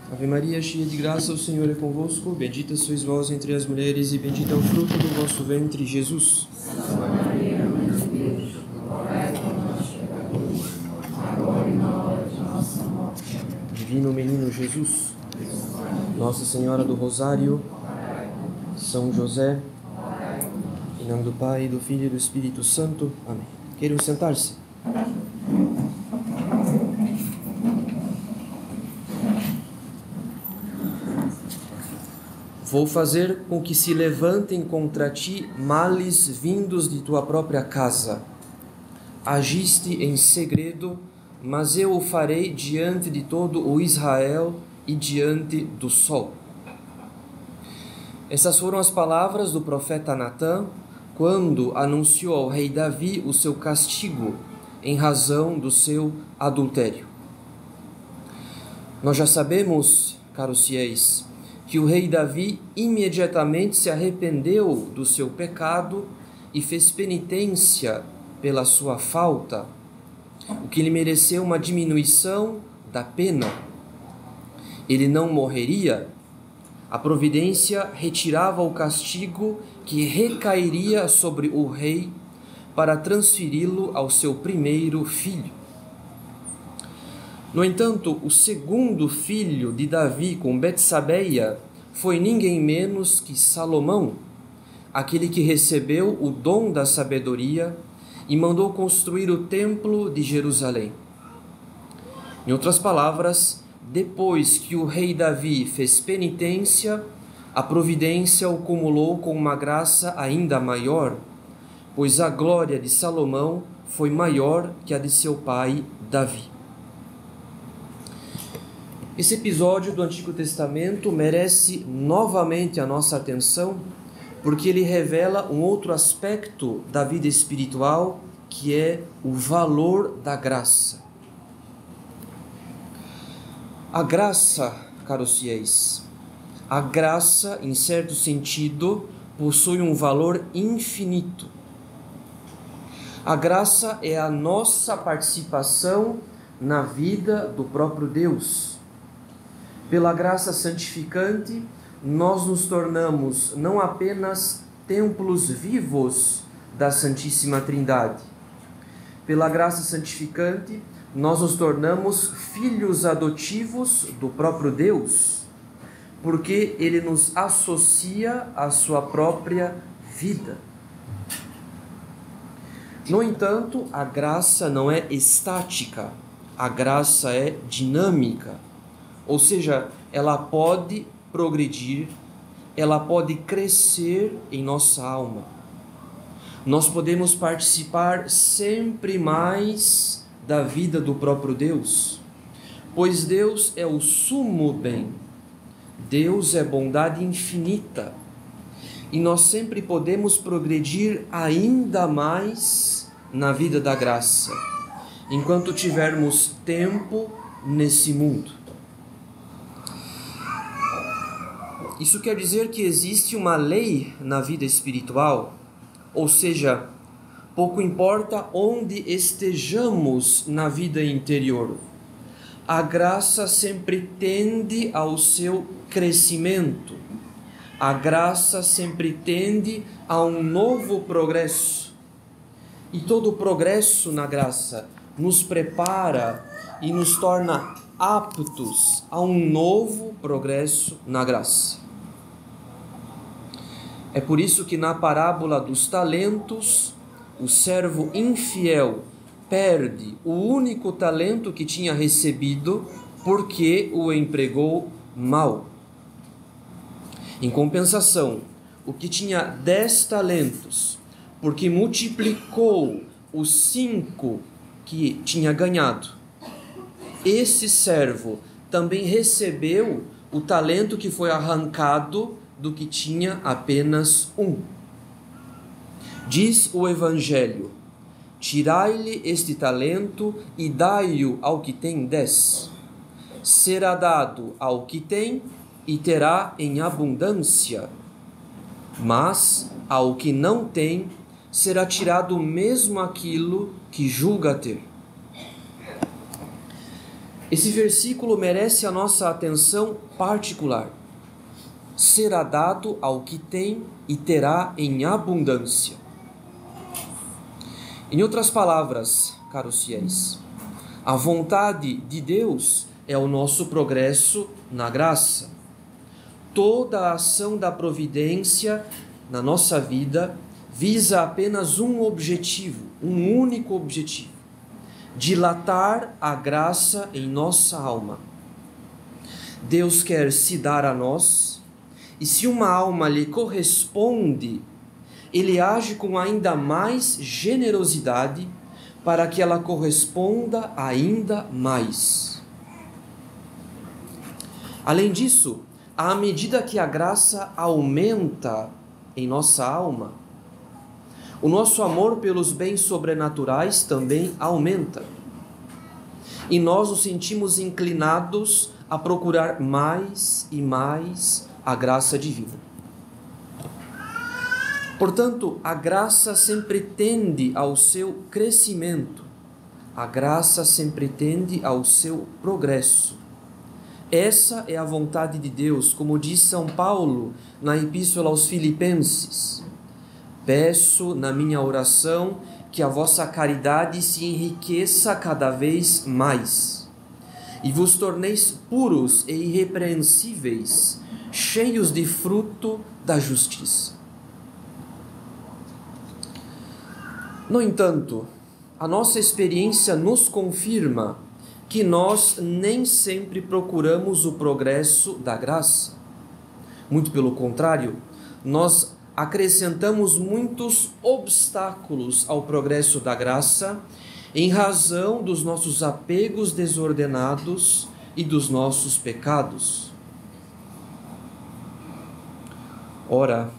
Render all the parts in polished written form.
Ave Maria, cheia de graça, o Senhor é convosco. Bendita sois vós entre as mulheres e bendito é o fruto do vosso ventre, Jesus. Santa Maria, Mãe de Deus, rogai por nós, pecadores, agora e na hora de nossa morte. Divino Menino Jesus, Nossa Senhora do Rosário, São José, em nome do Pai, do Filho e do Espírito Santo. Amém. Queiram sentar-se. Vou fazer com que se levantem contra ti males vindos de tua própria casa. Agiste em segredo, mas eu o farei diante de todo o Israel e diante do sol. Essas foram as palavras do profeta Natã, quando anunciou ao rei Davi o seu castigo em razão do seu adultério. Nós já sabemos, caros fiéis, que o rei Davi imediatamente se arrependeu do seu pecado e fez penitência pela sua falta, o que lhe mereceu uma diminuição da pena. Ele não morreria, a providência retirava o castigo que recairia sobre o rei para transferi-lo ao seu primeiro filho. No entanto, o segundo filho de Davi com Betsabeia foi ninguém menos que Salomão, aquele que recebeu o dom da sabedoria e mandou construir o templo de Jerusalém. Em outras palavras, depois que o rei Davi fez penitência, a providência o cumulou com uma graça ainda maior, pois a glória de Salomão foi maior que a de seu pai Davi. Esse episódio do Antigo Testamento merece novamente a nossa atenção, porque ele revela um outro aspecto da vida espiritual, que é o valor da graça. A graça, caros fiéis, a graça, em certo sentido, possui um valor infinito. A graça é a nossa participação na vida do próprio Deus. Pela graça santificante, nós nos tornamos não apenas templos vivos da Santíssima Trindade. Pela graça santificante, nós nos tornamos filhos adotivos do próprio Deus, porque Ele nos associa à sua própria vida. No entanto, a graça não é estática, a graça é dinâmica. Ou seja, ela pode progredir, ela pode crescer em nossa alma. Nós podemos participar sempre mais da vida do próprio Deus, pois Deus é o sumo bem, Deus é bondade infinita, e nós sempre podemos progredir ainda mais na vida da graça, enquanto tivermos tempo nesse mundo. Isso quer dizer que existe uma lei na vida espiritual, ou seja, pouco importa onde estejamos na vida interior, a graça sempre tende ao seu crescimento, a graça sempre tende a um novo progresso, e todo progresso na graça nos prepara e nos torna aptos a um novo progresso na graça. É por isso que na parábola dos talentos, o servo infiel perde o único talento que tinha recebido porque o empregou mal. Em compensação, o que tinha 10 talentos, porque multiplicou os 5 que tinha ganhado, esse servo também recebeu o talento que foi arrancado do que tinha apenas 1. Diz o Evangelho: tirai-lhe este talento e dai-o ao que tem 10. Será dado ao que tem e terá em abundância. Mas ao que não tem, será tirado mesmo aquilo que julga ter. Esse versículo merece a nossa atenção particular. Será dado ao que tem e terá em abundância. Em outras palavras, caros fiéis, a vontade de Deus é o nosso progresso na graça. Toda a ação da providência na nossa vida visa apenas um objetivo, um único objetivo: dilatar a graça em nossa alma. Deus quer se dar a nós, e se uma alma lhe corresponde, Ele age com ainda mais generosidade para que ela corresponda ainda mais. Além disso, à medida que a graça aumenta em nossa alma, o nosso amor pelos bens sobrenaturais também aumenta. E nós nos sentimos inclinados a procurar mais e mais a graça divina. Portanto, a graça sempre tende ao seu crescimento. A graça sempre tende ao seu progresso. Essa é a vontade de Deus, como diz São Paulo na Epístola aos Filipenses. Peço na minha oração que a vossa caridade se enriqueça cada vez mais, e vos torneis puros e irrepreensíveis, cheios de fruto da justiça. No entanto, a nossa experiência nos confirma que nós nem sempre procuramos o progresso da graça. Muito pelo contrário, nós acrescentamos muitos obstáculos ao progresso da graça em razão dos nossos apegos desordenados e dos nossos pecados. Ora,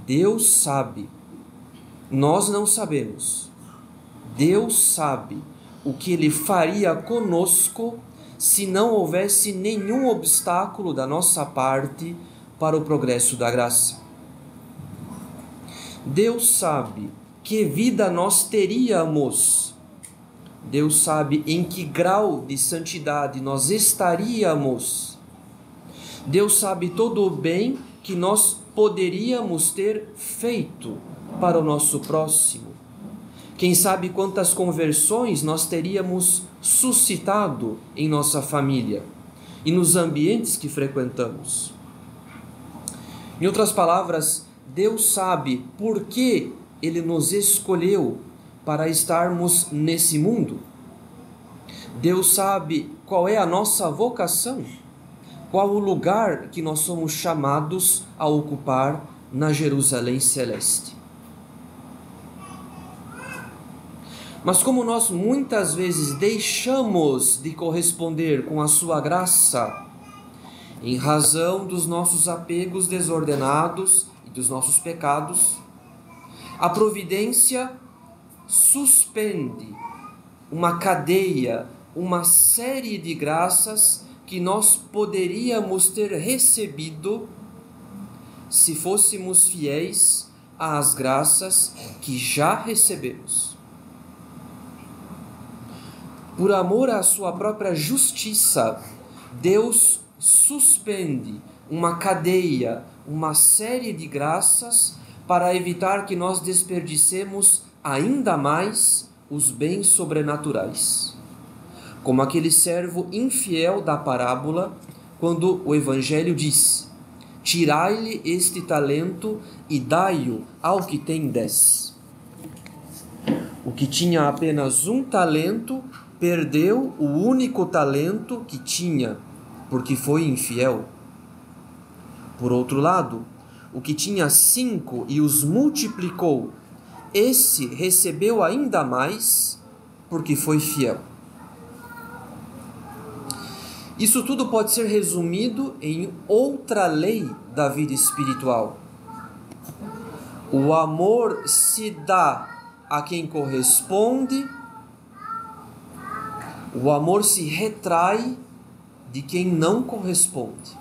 Deus sabe, nós não sabemos. Deus sabe o que Ele faria conosco se não houvesse nenhum obstáculo da nossa parte para o progresso da graça. Deus sabe que vida nós teríamos. Deus sabe em que grau de santidade nós estaríamos. Deus sabe todo o bem que nós poderíamos ter feito para o nosso próximo. Quem sabe quantas conversões nós teríamos suscitado em nossa família e nos ambientes que frequentamos. Em outras palavras, Deus sabe por que Ele nos escolheu para estarmos nesse mundo. Deus sabe qual é a nossa vocação, qual o lugar que nós somos chamados a ocupar na Jerusalém Celeste. Mas como nós muitas vezes deixamos de corresponder com a sua graça, em razão dos nossos apegos desordenados e dos nossos pecados, a providência suspende uma cadeia, uma série de graças que nós poderíamos ter recebido se fôssemos fiéis às graças que já recebemos. Por amor à sua própria justiça, Deus suspende uma cadeia, uma série de graças para evitar que nós desperdicemos ainda mais os bens sobrenaturais. Como aquele servo infiel da parábola, quando o Evangelho diz: tirai-lhe este talento e dai-o ao que tem 10. O que tinha apenas um talento perdeu o único talento que tinha, porque foi infiel. Por outro lado, o que tinha 5 e os multiplicou, esse recebeu ainda mais, porque foi fiel. Isso tudo pode ser resumido em outra lei da vida espiritual. O amor se dá a quem corresponde, o amor se retrai de quem não corresponde.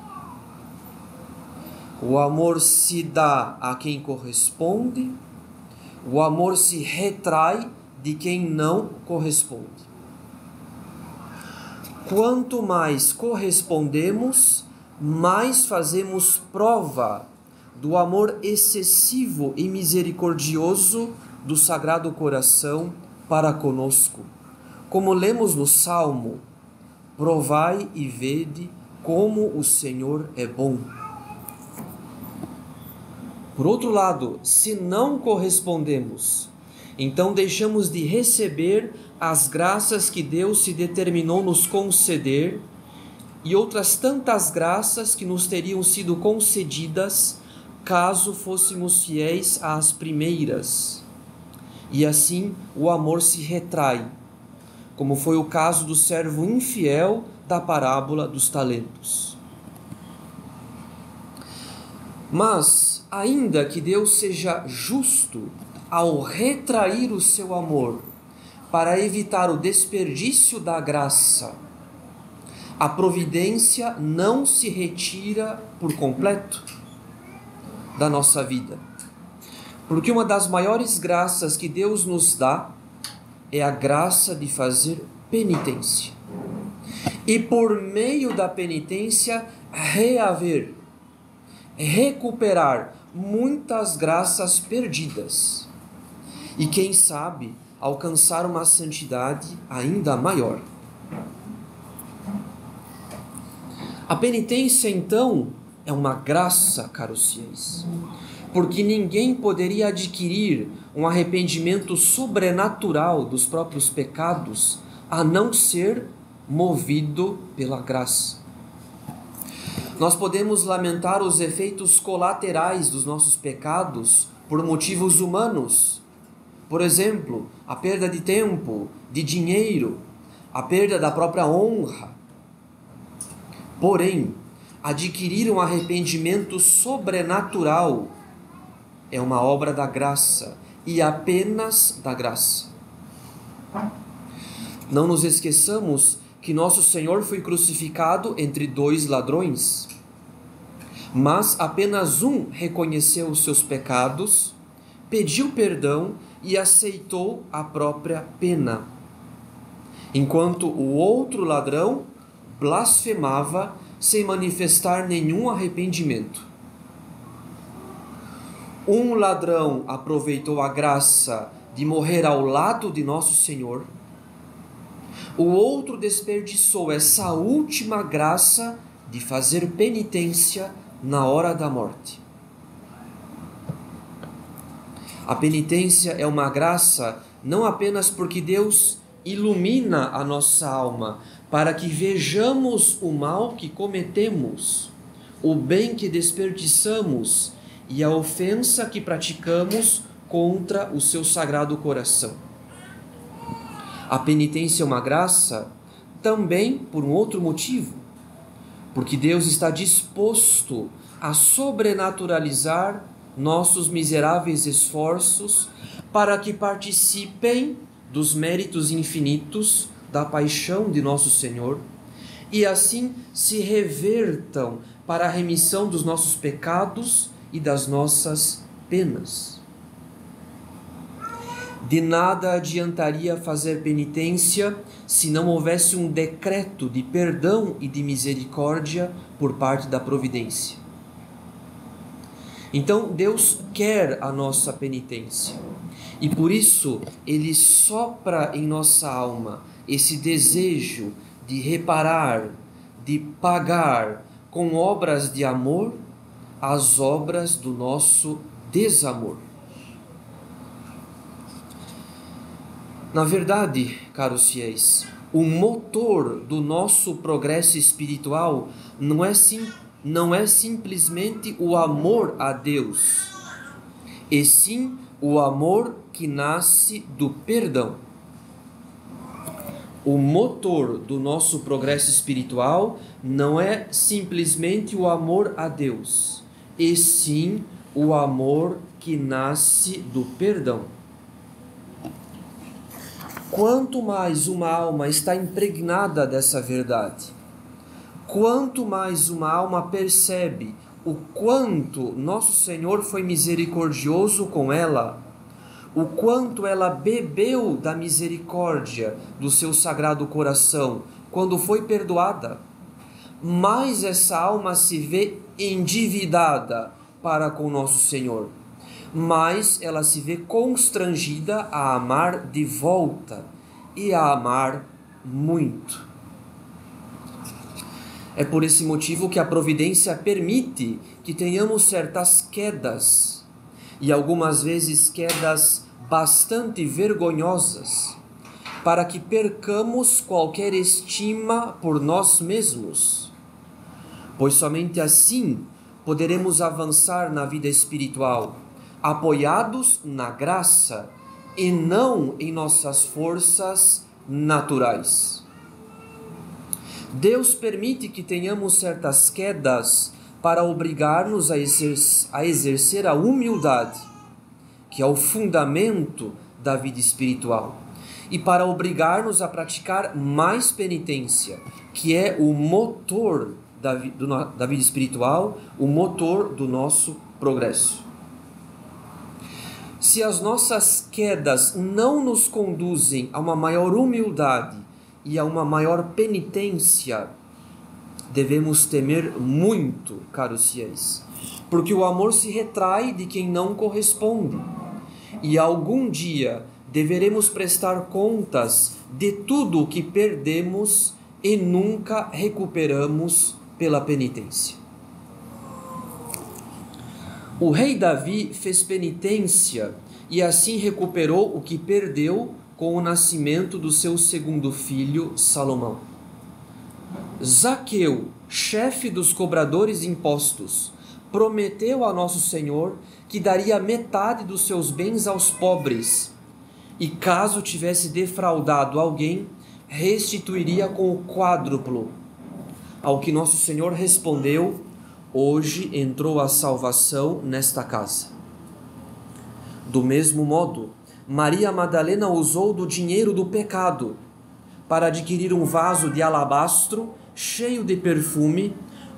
O amor se dá a quem corresponde, o amor se retrai de quem não corresponde. Quanto mais correspondemos, mais fazemos prova do amor excessivo e misericordioso do Sagrado Coração para conosco. Como lemos no Salmo: provai e vede como o Senhor é bom. Por outro lado, se não correspondemos, então deixamos de receber as graças que Deus se determinou nos conceder e outras tantas graças que nos teriam sido concedidas caso fôssemos fiéis às primeiras. E assim o amor se retrai, como foi o caso do servo infiel da parábola dos talentos. Mas, ainda que Deus seja justo ao retrair o seu amor para evitar o desperdício da graça, a providência não se retira por completo da nossa vida. Porque uma das maiores graças que Deus nos dá é a graça de fazer penitência. E por meio da penitência, recuperar muitas graças perdidas. E quem sabe, alcançar uma santidade ainda maior. A penitência, então, é uma graça, caros fiéis, porque ninguém poderia adquirir um arrependimento sobrenatural dos próprios pecados a não ser movido pela graça. Nós podemos lamentar os efeitos colaterais dos nossos pecados por motivos humanos. Por exemplo, a perda de tempo, de dinheiro, a perda da própria honra. Porém, adquirir um arrependimento sobrenatural é uma obra da graça e apenas da graça. Não nos esqueçamos que nosso Senhor foi crucificado entre dois ladrões, mas apenas um reconheceu os seus pecados, pediu perdão e aceitou a própria pena, enquanto o outro ladrão blasfemava sem manifestar nenhum arrependimento. Um ladrão aproveitou a graça de morrer ao lado de nosso Senhor. O outro desperdiçou essa última graça de fazer penitência na hora da morte. A penitência é uma graça não apenas porque Deus ilumina a nossa alma para que vejamos o mal que cometemos, o bem que desperdiçamos e a ofensa que praticamos contra o seu sagrado coração. A penitência é uma graça também por um outro motivo, porque Deus está disposto a sobrenaturalizar nossos miseráveis esforços para que participem dos méritos infinitos da paixão de nosso Senhor e assim se revertam para a remissão dos nossos pecados e das nossas penas. De nada adiantaria fazer penitência se não houvesse um decreto de perdão e de misericórdia por parte da providência. Então Deus quer a nossa penitência e por isso Ele sopra em nossa alma esse desejo de reparar, de pagar com obras de amor as obras do nosso desamor. Na verdade, caros fiéis, o motor do nosso progresso espiritual não é simplesmente o amor a Deus, e sim o amor que nasce do perdão. O motor do nosso progresso espiritual não é simplesmente o amor a Deus, e sim o amor que nasce do perdão. Quanto mais uma alma está impregnada dessa verdade, quanto mais uma alma percebe o quanto nosso Senhor foi misericordioso com ela, o quanto ela bebeu da misericórdia do seu sagrado coração quando foi perdoada, mais essa alma se vê endividada para com nosso Senhor, mais ela se vê constrangida a amar de volta e a amar muito. É por esse motivo que a providência permite que tenhamos certas quedas, e algumas vezes quedas bastante vergonhosas, para que percamos qualquer estima por nós mesmos, pois somente assim poderemos avançar na vida espiritual, apoiados na graça e não em nossas forças naturais. Deus permite que tenhamos certas quedas para obrigar-nos a exercer a humildade, que é o fundamento da vida espiritual, e para obrigar-nos a praticar mais penitência, que é o motor da vida espiritual, o motor do nosso progresso. Se as nossas quedas não nos conduzem a uma maior humildade e a uma maior penitência, devemos temer muito, caros fiéis, porque o amor se retrai de quem não corresponde, e algum dia deveremos prestar contas de tudo o que perdemos e nunca recuperamos pela penitência. O rei Davi fez penitência e assim recuperou o que perdeu com o nascimento do seu segundo filho, Salomão. Zaqueu, chefe dos cobradores de impostos, prometeu a Nosso Senhor que daria metade dos seus bens aos pobres, e caso tivesse defraudado alguém, restituiria com o quádruplo. Ao que Nosso Senhor respondeu: hoje entrou a salvação nesta casa. Do mesmo modo, Maria Madalena usou do dinheiro do pecado para adquirir um vaso de alabastro cheio de perfume,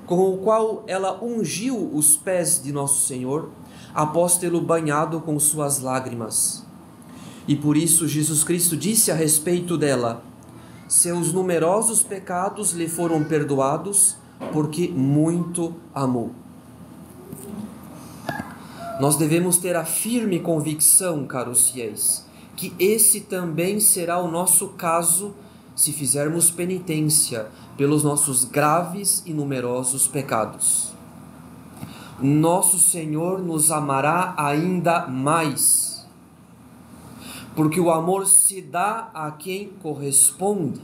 com o qual ela ungiu os pés de Nosso Senhor, após tê-lo banhado com suas lágrimas. E por isso Jesus Cristo disse a respeito dela: seus numerosos pecados lhe foram perdoados, porque muito amou. Nós devemos ter a firme convicção, caros fiéis, que esse também será o nosso caso se fizermos penitência pelos nossos graves e numerosos pecados. Nosso Senhor nos amará ainda mais, porque o amor se dá a quem corresponde.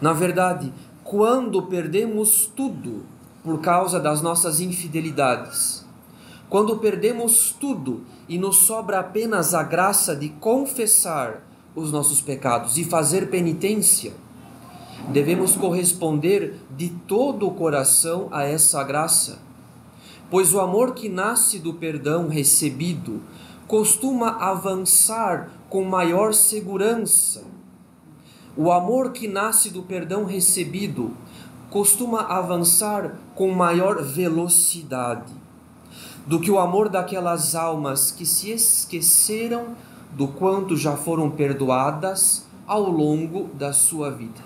Na verdade, quando perdemos tudo por causa das nossas infidelidades, quando perdemos tudo e nos sobra apenas a graça de confessar os nossos pecados e fazer penitência, devemos corresponder de todo o coração a essa graça, pois o amor que nasce do perdão recebido costuma avançar com maior segurança. O amor que nasce do perdão recebido costuma avançar com maior velocidade do que o amor daquelas almas que se esqueceram do quanto já foram perdoadas ao longo da sua vida.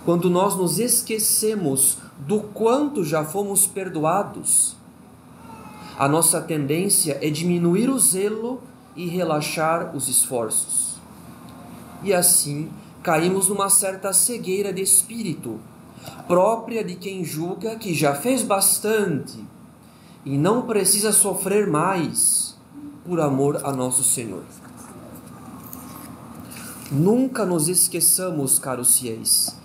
Quando nós nos esquecemos do quanto já fomos perdoados, a nossa tendência é diminuir o zelo e relaxar os esforços. E assim caímos numa certa cegueira de espírito, própria de quem julga que já fez bastante e não precisa sofrer mais por amor a Nosso Senhor. Nunca nos esqueçamos, caros fiéis,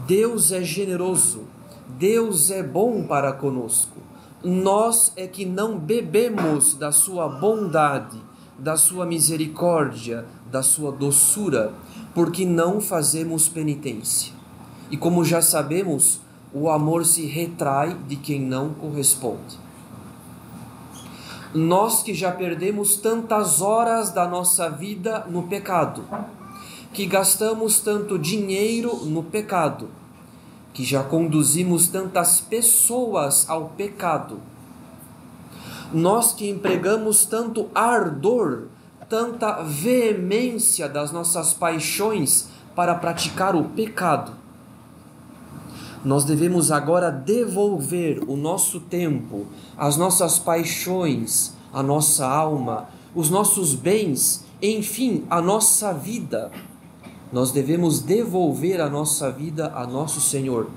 Deus é generoso, Deus é bom para conosco. Nós é que não bebemos da sua bondade, da sua misericórdia, da sua doçura, porque não fazemos penitência. E como já sabemos, o amor se retrai de quem não corresponde. Nós que já perdemos tantas horas da nossa vida no pecado, que gastamos tanto dinheiro no pecado, que já conduzimos tantas pessoas ao pecado, nós que empregamos tanto ardor, tanta veemência das nossas paixões para praticar o pecado. Nós devemos agora devolver o nosso tempo, as nossas paixões, a nossa alma, os nossos bens, enfim, a nossa vida. Nós devemos devolver a nossa vida a nosso Senhor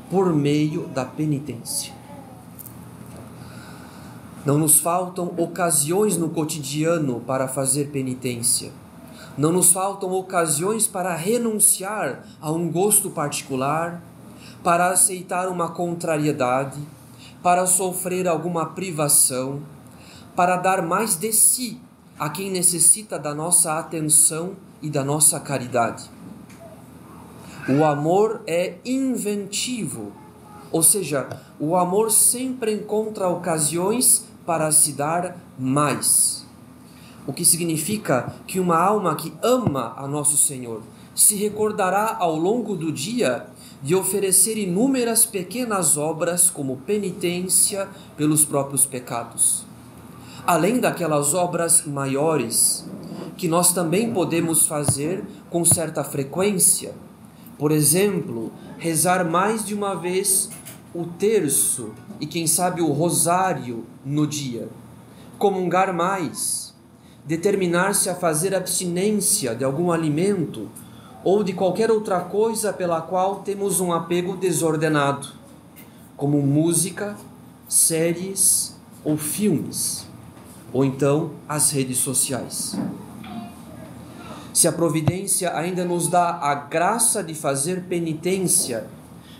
por meio da penitência. Não nos faltam ocasiões no cotidiano para fazer penitência. Não nos faltam ocasiões para renunciar a um gosto particular, para aceitar uma contrariedade, para sofrer alguma privação, para dar mais de si a quem necessita da nossa atenção e da nossa caridade. O amor é inventivo, ou seja, o amor sempre encontra ocasiões para se dar mais. O que significa que uma alma que ama a nosso Senhor se recordará ao longo do dia de oferecer inúmeras pequenas obras como penitência pelos próprios pecados. Além daquelas obras maiores, que nós também podemos fazer com certa frequência. Por exemplo, rezar mais de uma vez o terço e quem sabe o rosário no dia, comungar mais, determinar-se a fazer abstinência de algum alimento ou de qualquer outra coisa pela qual temos um apego desordenado, como música, séries ou filmes, ou então as redes sociais. Se a providência ainda nos dá a graça de fazer penitência,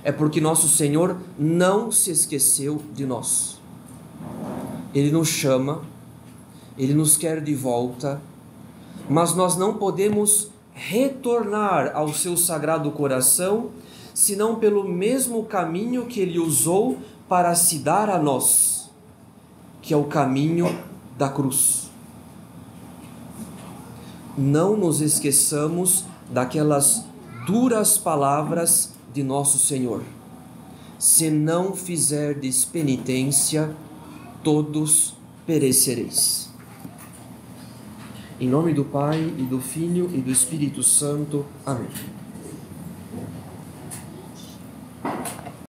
é porque nosso Senhor não se esqueceu de nós. Ele nos chama, Ele nos quer de volta, mas nós não podemos retornar ao seu sagrado coração, senão pelo mesmo caminho que Ele usou para se dar a nós, que é o caminho da cruz. Não nos esqueçamos daquelas duras palavras de nosso Senhor: se não fizerdes penitência, todos perecereis. Em nome do Pai, e do Filho, e do Espírito Santo. Amém.